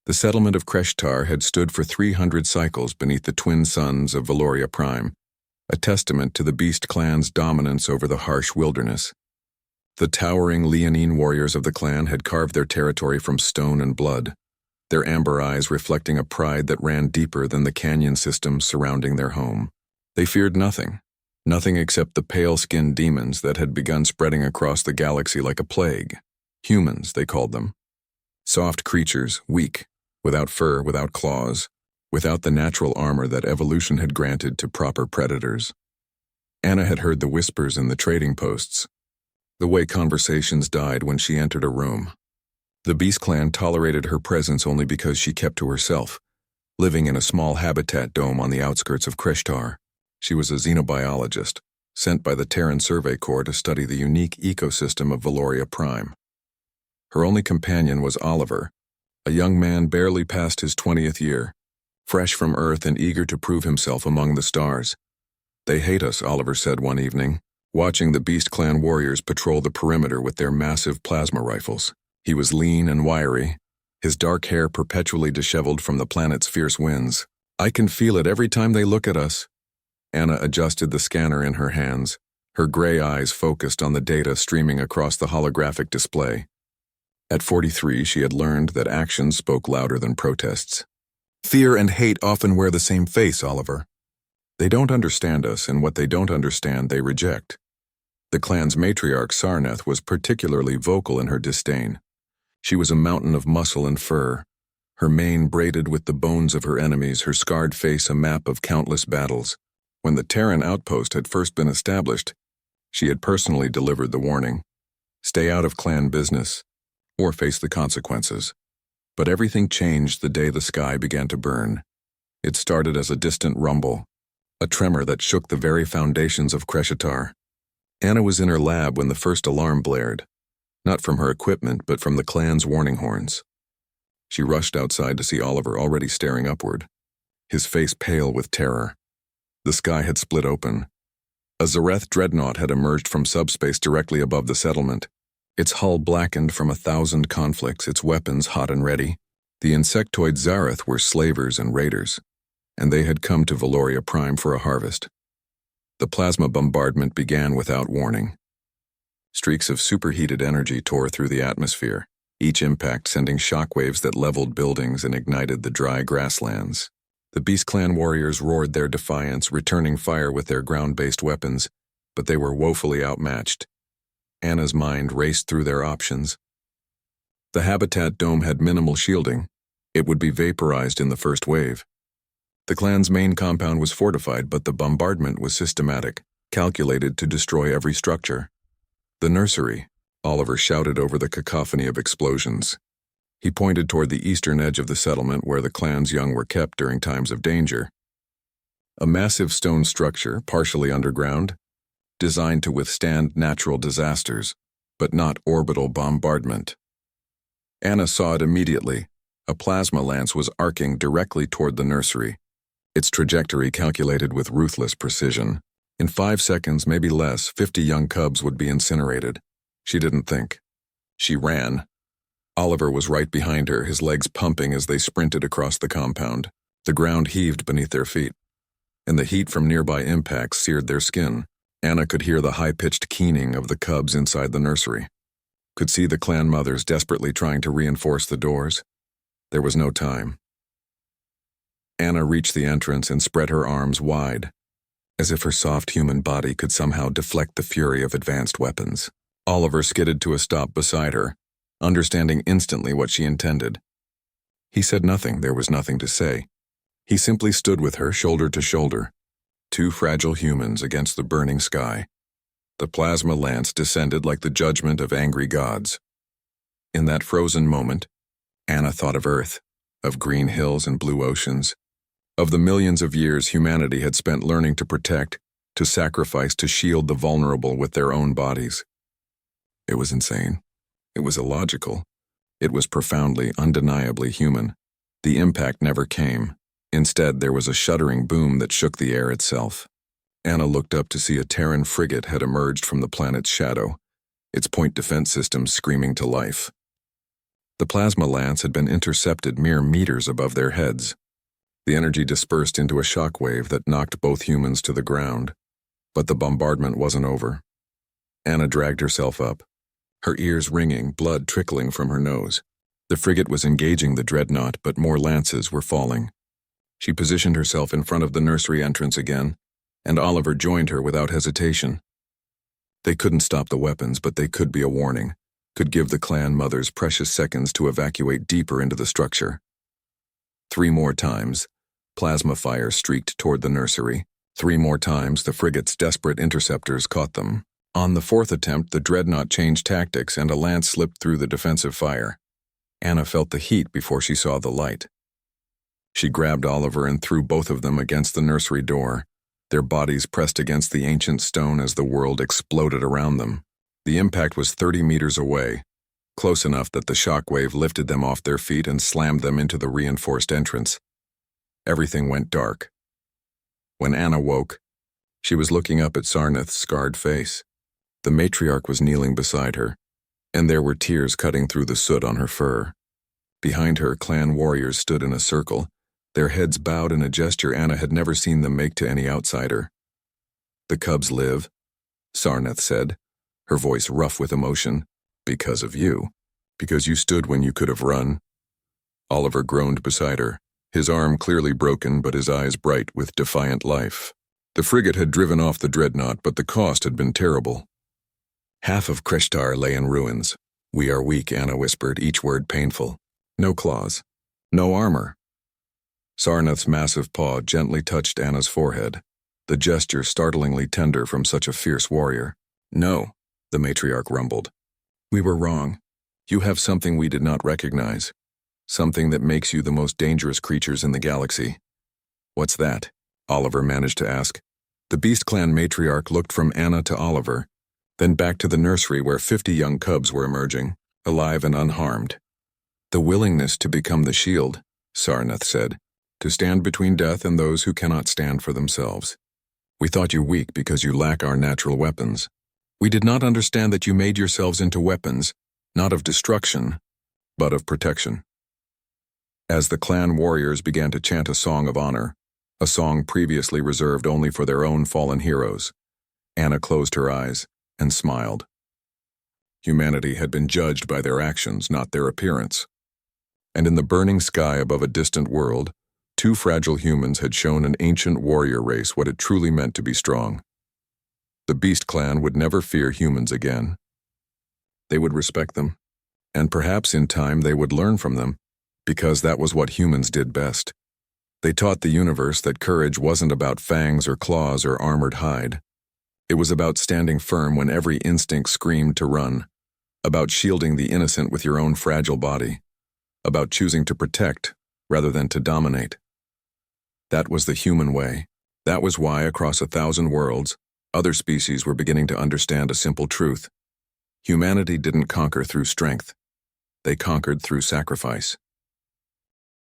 The settlement of Kreshtar had stood for 300 cycles beneath the twin suns of Valoria Prime, a testament to the Beast clan's dominance over the harsh wilderness. The towering Leonine warriors of the clan had carved their territory from stone and blood, their amber eyes reflecting a pride that ran deeper than the canyon systems surrounding their home. They feared nothing except the pale-skinned demons that had begun spreading across the galaxy like a plague. Humans, they called them. Soft creatures, weak, without fur, without claws, without the natural armor that evolution had granted to proper predators. Anna had heard the whispers in the trading posts, the way conversations died when she entered a room. The Beast clan tolerated her presence only because she kept to herself, living in a small habitat dome on the outskirts of Kreshtar. She was a xenobiologist, sent by the Terran Survey Corps to study the unique ecosystem of Valoria Prime. Her only companion was Oliver, a young man barely past his 20th year, fresh from Earth and eager to prove himself among the stars. "They hate us," Oliver said one evening, watching the Beast clan warriors patrol the perimeter with their massive plasma rifles. He was lean and wiry, his dark hair perpetually disheveled from the planet's fierce winds. "I can feel it every time they look at us." Anna adjusted the scanner in her hands, her gray eyes focused on the data streaming across the holographic display. At 43, she had learned that actions spoke louder than protests. "Fear and hate often wear the same face, Oliver. They don't understand us, and what they don't understand, they reject." The clan's matriarch, Sarnath, was particularly vocal in her disdain. She was a mountain of muscle and fur, her mane braided with the bones of her enemies, her scarred face a map of countless battles. When the Terran outpost had first been established, she had personally delivered the warning: stay out of clan business, or face the consequences. But everything changed the day the sky began to burn. It started as a distant rumble, a tremor that shook the very foundations of Kreshtar. Anna was in her lab when the first alarm blared, not from her equipment but from the clan's warning horns. She rushed outside to see Oliver already staring upward, his face pale with terror. The sky had split open. A Zareth dreadnought had emerged from subspace directly above the settlement, its hull blackened from 1,000 conflicts, its weapons hot and ready. The insectoid Zareth were slavers and raiders, and they had come to Valoria Prime for a harvest. The plasma bombardment began without warning. Streaks of superheated energy tore through the atmosphere, each impact sending shockwaves that leveled buildings and ignited the dry grasslands. The Beast clan warriors roared their defiance, returning fire with their ground-based weapons, but they were woefully outmatched. Anna's mind raced through their options. The habitat dome had minimal shielding. It would be vaporized in the first wave. The clan's main compound was fortified, but the bombardment was systematic, calculated to destroy every structure. "The nursery," Oliver shouted over the cacophony of explosions. He pointed toward the eastern edge of the settlement where the clan's young were kept during times of danger. A massive stone structure, partially underground, designed to withstand natural disasters, but not orbital bombardment. Anna saw it immediately. A plasma lance was arcing directly toward the nursery, its trajectory calculated with ruthless precision. In 5 seconds, maybe less, 50 young cubs would be incinerated. She didn't think. She ran. Oliver was right behind her, his legs pumping as they sprinted across the compound. The ground heaved beneath their feet, and the heat from nearby impacts seared their skin. Anna could hear the high-pitched keening of the cubs inside the nursery, could see the clan mothers desperately trying to reinforce the doors. There was no time. Anna reached the entrance and spread her arms wide, as if her soft human body could somehow deflect the fury of advanced weapons. Oliver skidded to a stop beside her, understanding instantly what she intended. He said nothing. There was nothing to say. He simply stood with her, shoulder to shoulder, two fragile humans against the burning sky. The plasma lance descended like the judgment of angry gods. In that frozen moment, Anna thought of Earth, of green hills and blue oceans, of the millions of years humanity had spent learning to protect, to sacrifice, to shield the vulnerable with their own bodies. It was insane. It was illogical. It was profoundly, undeniably human. The impact never came. Instead, there was a shuddering boom that shook the air itself. Anna looked up to see a Terran frigate had emerged from the planet's shadow, its point defense systems screaming to life. The plasma lance had been intercepted mere meters above their heads. The energy dispersed into a shock wave that knocked both humans to the ground. But the bombardment wasn't over. Anna dragged herself up, her ears ringing, blood trickling from her nose. The frigate was engaging the dreadnought, but more lances were falling. She positioned herself in front of the nursery entrance again, and Oliver joined her without hesitation. They couldn't stop the weapons, but they could be a warning, could give the clan mothers precious seconds to evacuate deeper into the structure. 3 more times, plasma fire streaked toward the nursery. 3 more times, the frigate's desperate interceptors caught them. On the 4th attempt, the dreadnought changed tactics and a lance slipped through the defensive fire. Anna felt the heat before she saw the light. She grabbed Oliver and threw both of them against the nursery door, their bodies pressed against the ancient stone as the world exploded around them. The impact was 30 meters away, close enough that the shock wave lifted them off their feet and slammed them into the reinforced entrance. Everything went dark. When Anna woke, she was looking up at Sarnath's scarred face. The matriarch was kneeling beside her, and there were tears cutting through the soot on her fur. Behind her, clan warriors stood in a circle, their heads bowed in a gesture Anna had never seen them make to any outsider. "The cubs live," Sarnath said, her voice rough with emotion, "because of you. Because you stood when you could have run." Oliver groaned beside her, his arm clearly broken but his eyes bright with defiant life. The frigate had driven off the dreadnought, but the cost had been terrible. Half of Kreshtar lay in ruins. "We are weak," Anna whispered, each word painful. "No claws. No armor." Sarnath's massive paw gently touched Anna's forehead, the gesture startlingly tender from such a fierce warrior. "No," the matriarch rumbled. "We were wrong. You have something we did not recognize. Something that makes you the most dangerous creatures in the galaxy." "What's that?" Oliver managed to ask. The Beast Clan matriarch looked from Anna to Oliver, then back to the nursery where 50 young cubs were emerging, alive and unharmed. "The willingness to become the shield," Sarnath said, "to stand between death and those who cannot stand for themselves. We thought you weak because you lack our natural weapons. We did not understand that you made yourselves into weapons, not of destruction, but of protection." As the clan warriors began to chant a song of honor, a song previously reserved only for their own fallen heroes, Anna closed her eyes and smiled. Humanity had been judged by their actions, not their appearance. And in the burning sky above a distant world, 2 fragile humans had shown an ancient warrior race what it truly meant to be strong. The Beast Clan would never fear humans again. They would respect them, and perhaps in time they would learn from them, because that was what humans did best. They taught the universe that courage wasn't about fangs or claws or armored hide. It was about standing firm when every instinct screamed to run, about shielding the innocent with your own fragile body, about choosing to protect rather than to dominate. That was the human way. That was why, across 1,000 worlds, other species were beginning to understand a simple truth. Humanity didn't conquer through strength. They conquered through sacrifice.